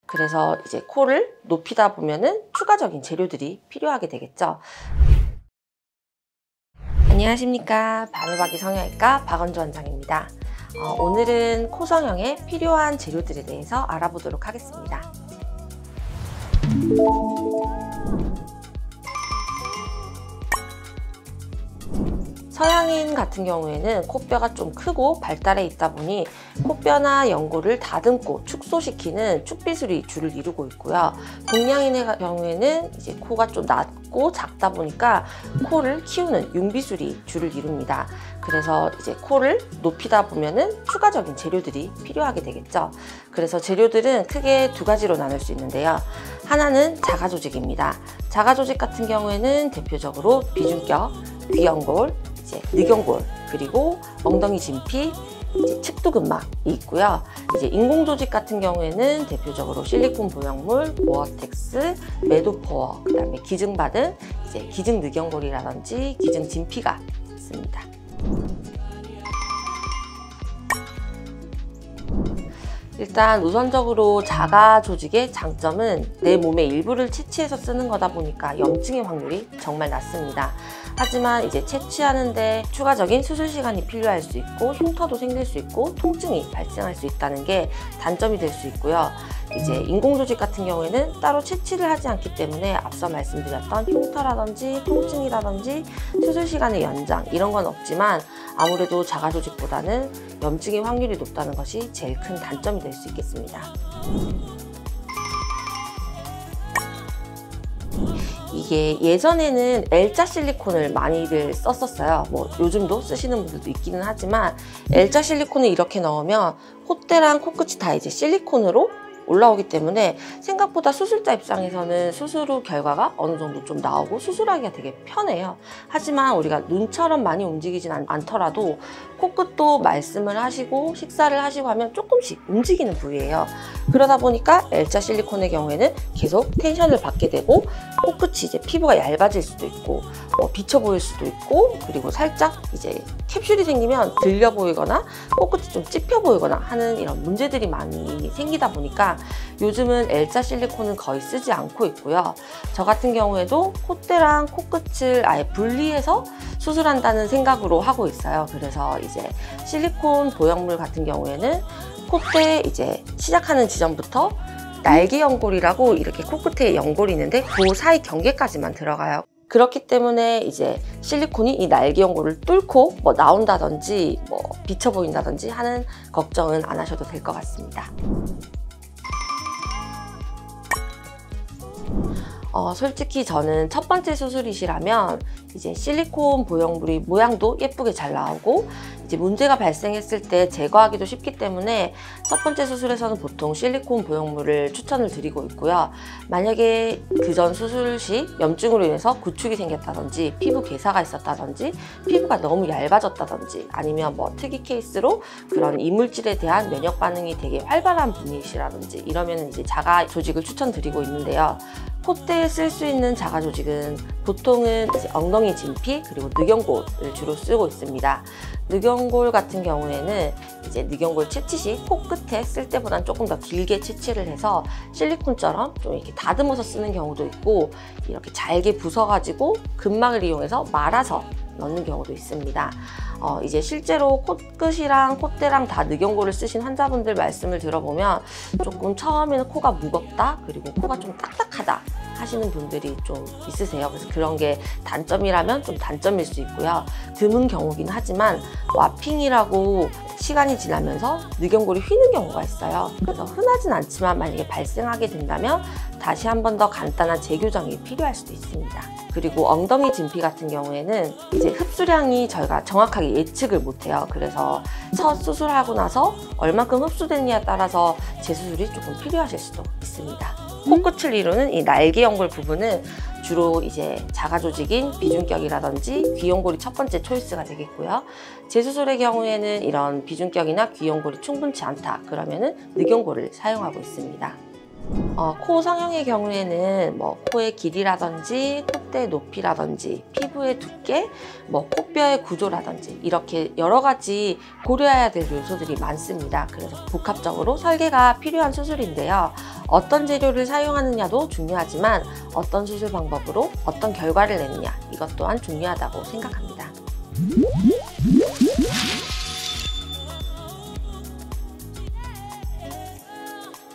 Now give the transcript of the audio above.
그래서 이제 코를 높이다 보면은 추가적인 재료들이 필요하게 되겠죠. 안녕하십니까. 바늘박이 성형외과 박원주 원장입니다. 오늘은 코 성형에 필요한 재료들에 대해서 알아보도록 하겠습니다. 서양인 같은 경우에는 코뼈가 좀 크고 발달해 있다 보니 코뼈나 연골을 다듬고 축소시키는 축비술이 주를 이루고 있고요. 동양인의 경우에는 이제 코가 좀 낮고 작다 보니까 코를 키우는 융비술이 주를 이룹니다. 그래서 이제 코를 높이다 보면은 추가적인 재료들이 필요하게 되겠죠. 그래서 재료들은 크게 두 가지로 나눌 수 있는데요. 하나는 자가조직입니다. 자가조직 같은 경우에는 대표적으로 비중격, 귀연골, 이제 늑연골, 그리고 엉덩이 진피, 측두근막이 있고요. 이제 인공조직 같은 경우에는 대표적으로 실리콘 보형물, 보어텍스, 메도포어, 그다음에 기증받은 이제 기증 늑연골이라든지 기증 진피가 있습니다. 일단 우선적으로 자가조직의 장점은 내 몸의 일부를 채취해서 쓰는 거다 보니까 염증의 확률이 정말 낮습니다. 하지만 이제 채취하는데 추가적인 수술 시간이 필요할 수 있고 흉터도 생길 수 있고 통증이 발생할 수 있다는 게 단점이 될 수 있고요. 이제 인공조직 같은 경우에는 따로 채취를 하지 않기 때문에 앞서 말씀드렸던 흉터라든지 통증이라든지 수술 시간의 연장 이런 건 없지만 아무래도 자가조직보다는 염증의 확률이 높다는 것이 제일 큰 단점이 될 수 있겠습니다. 이게 예전에는 L자 실리콘을 많이들 썼었어요. 뭐 요즘도 쓰시는 분들도 있기는 하지만 L자 실리콘을 이렇게 넣으면 콧대랑 코끝이 다 이제 실리콘으로 올라오기 때문에 생각보다 수술자 입장에서는 수술 후 결과가 어느 정도 좀 나오고 수술하기가 되게 편해요. 하지만 우리가 눈처럼 많이 움직이진 않더라도 코끝도 말씀을 하시고 식사를 하시고 하면 조금씩 움직이는 부위예요. 그러다 보니까 L자 실리콘의 경우에는 계속 텐션을 받게 되고 코끝이 이제 피부가 얇아질 수도 있고 비쳐 보일 수도 있고 그리고 살짝 이제 캡슐이 생기면 들려 보이거나 코끝이 좀 찝혀 보이거나 하는 이런 문제들이 많이 생기다 보니까 요즘은 L자 실리콘은 거의 쓰지 않고 있고요. 저 같은 경우에도 콧대랑 코끝을 아예 분리해서 수술한다는 생각으로 하고 있어요. 그래서 이제 실리콘 보형물 같은 경우에는 콧대 이제 시작하는 지점부터 날개 연골이라고 이렇게 코끝에 연골이 있는데 그 사이 경계까지만 들어가요. 그렇기 때문에 이제 실리콘이 이 날개 연골을 뚫고 나온다든지 비쳐 보인다든지 하는 걱정은 안 하셔도 될 것 같습니다. 솔직히 저는 첫 번째 수술이시라면 이제 실리콘 보형물이 모양도 예쁘게 잘 나오고 이제 문제가 발생했을 때 제거하기도 쉽기 때문에 첫 번째 수술에서는 보통 실리콘 보형물을 추천을 드리고 있고요. 만약에 그전 수술 시 염증으로 인해서 구축이 생겼다든지 피부 괴사가 있었다든지 피부가 너무 얇아졌다든지 아니면 특이 케이스로 그런 이물질에 대한 면역 반응이 되게 활발한 분이시라든지 이러면 이제 자가 조직을 추천드리고 있는데요. 콧대에 쓸 수 있는 자가 조직은 보통은 이제 엉덩이 진피 그리고 늑연골을 주로 쓰고 있습니다. 늑연골 같은 경우에는 이제 늑연골 채취 시 코끝에 쓸 때보다는 조금 더 길게 채취를 해서 실리콘처럼 좀 이렇게 다듬어서 쓰는 경우도 있고 이렇게 잘게 부숴가지고 근막을 이용해서 말아서 넣는 경우도 있습니다. 이제 실제로 코끝이랑 콧대랑 다 늑연골을 쓰신 환자분들 말씀을 들어보면 조금 처음에는 코가 무겁다 그리고 코가 좀 딱딱하다 하시는 분들이 좀 있으세요. 그래서 그런 게 단점이라면 좀 단점일 수 있고요. 드문 경우긴 하지만 와핑이라고 시간이 지나면서 늑연골이 휘는 경우가 있어요. 그래서 흔하진 않지만 만약에 발생하게 된다면 다시 한 번 더 간단한 재교정이 필요할 수도 있습니다. 그리고 엉덩이 진피 같은 경우에는 이제 흡수량이 저희가 정확하게 예측을 못해요. 그래서 첫 수술하고 나서 얼만큼 흡수되느냐에 따라서 재수술이 조금 필요하실 수도 있습니다. 코끝을 이루는 이 날개 연골 부분은 주로 이제 자가 조직인 비중격이라든지 귀연골이 첫 번째 초이스가 되겠고요. 재수술의 경우에는 이런 비중격이나 귀연골이 충분치 않다 그러면은 늑연골을 사용하고 있습니다. 코 성형의 경우에는 뭐 코의 길이라든지 콧대 높이라든지 피부의 두께, 뭐 코뼈의 구조라든지 이렇게 여러 가지 고려해야 될 요소들이 많습니다. 그래서 복합적으로 설계가 필요한 수술인데요. 어떤 재료를 사용하느냐도 중요하지만 어떤 수술 방법으로 어떤 결과를 내느냐 이것 또한 중요하다고 생각합니다.